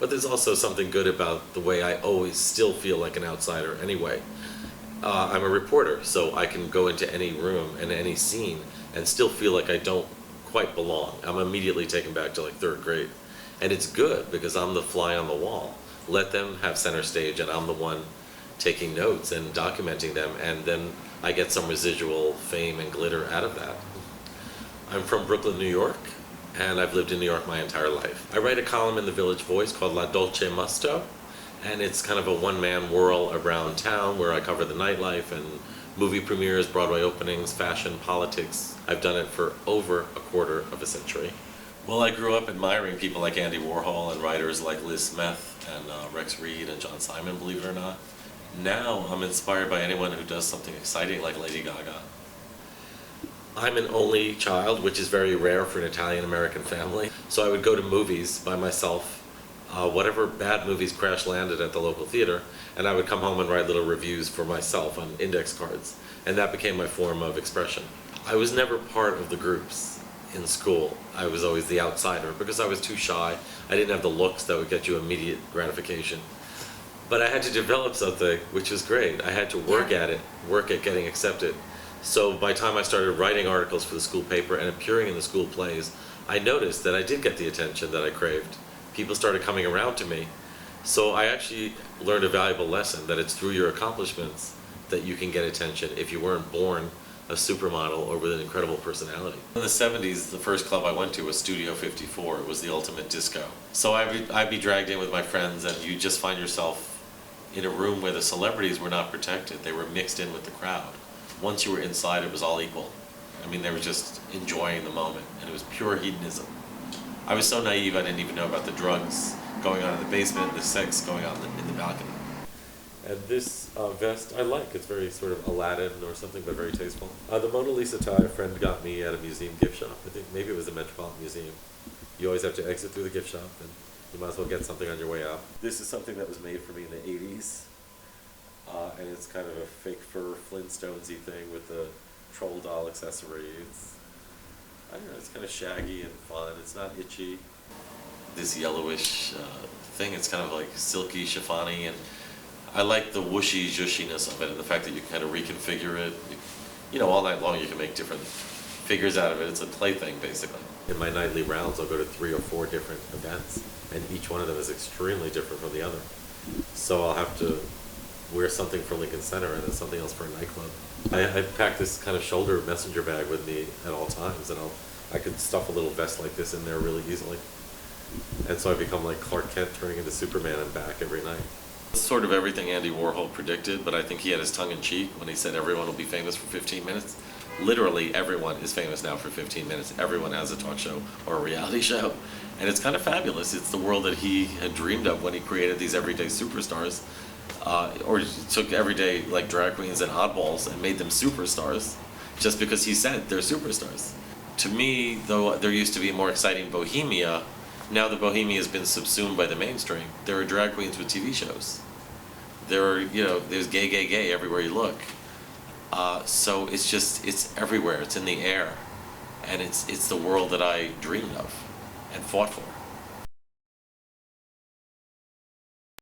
But there's also something good about the way I always still feel like an outsider anyway. I'm a reporter, so I can go into any room and any scene and still feel like I don't quite belong. I'm immediately taken back to like third grade. And it's good because I'm the fly on the wall. Let them have center stage and I'm the one taking notes and documenting them, and then I get some residual fame and glitter out of that. I'm from Brooklyn, New York, and I've lived in New York my entire life. I write a column in the Village Voice called La Dolce Musto, and it's kind of a one-man whirl around town where I cover the nightlife and movie premieres, Broadway openings, fashion, politics. I've done it for over a quarter of a century. Well, I grew up admiring people like Andy Warhol and writers like Liz Smith and Rex Reed and John Simon, believe it or not. Now I'm inspired by anyone who does something exciting like Lady Gaga. I'm an only child, which is very rare for an Italian-American family, so I would go to movies by myself, whatever bad movies crash landed at the local theater, and I would come home and write little reviews for myself on index cards, and that became my form of expression. I was never part of the groups in school. I was always the outsider because I was too shy. I didn't have the looks that would get you immediate gratification. But I had to develop something, which was great. I had to work at it, work at getting accepted. So by the time I started writing articles for the school paper and appearing in the school plays, I noticed that I did get the attention that I craved. People started coming around to me. So I actually learned a valuable lesson, that it's through your accomplishments that you can get attention if you weren't born a supermodel or with an incredible personality. In the 70s, the first club I went to was Studio 54. It was the ultimate disco. So I'd be dragged in with my friends, and you just find yourself in a room where the celebrities were not protected. They were mixed in with the crowd. Once you were inside, it was all equal. I mean, they were just enjoying the moment, and it was pure hedonism. I was so naive, I didn't even know about the drugs going on in the basement, the sex going on in the balcony. And this vest I like. It's very sort of Aladdin or something, but very tasteful. The Mona Lisa tie a friend got me at a museum gift shop. I think maybe it was the Metropolitan Museum. You always have to exit through the gift shop, and you might as well get something on your way out. This is something that was made for me in the 80s, and it's kind of a fake fur Flintstones-y thing with the troll doll accessories. I don't know, it's kind of shaggy and fun. It's not itchy. This yellowish thing, it's kind of like silky, chiffon-y, and I like the whooshy zhushiness of it, and the fact that you can kind of reconfigure it. You know, all night long you can make different figures out of it. It's a plaything, basically. In my nightly rounds, I'll go to 3 or 4 different events, and each one of them is extremely different from the other. So I'll have to wear something for Lincoln Center and then something else for a nightclub. I pack this kind of shoulder messenger bag with me at all times, and I could stuff a little vest like this in there really easily. And so I become like Clark Kent turning into Superman and back every night. It's sort of everything Andy Warhol predicted, but I think he had his tongue in cheek when he said everyone will be famous for 15 minutes. Literally everyone is famous now for 15 minutes. Everyone has a talk show or a reality show. And it's kind of fabulous. It's the world that he had dreamed of when he created these everyday superstars. Or took everyday like drag queens and oddballs and made them superstars just because he said they're superstars. To me, though, there used to be a more exciting bohemia. Now the bohemia has been subsumed by the mainstream. There are drag queens with TV shows. There are, there's gay everywhere you look. So it's everywhere. It's in the air, and it's the world that I dreamed of and fought for.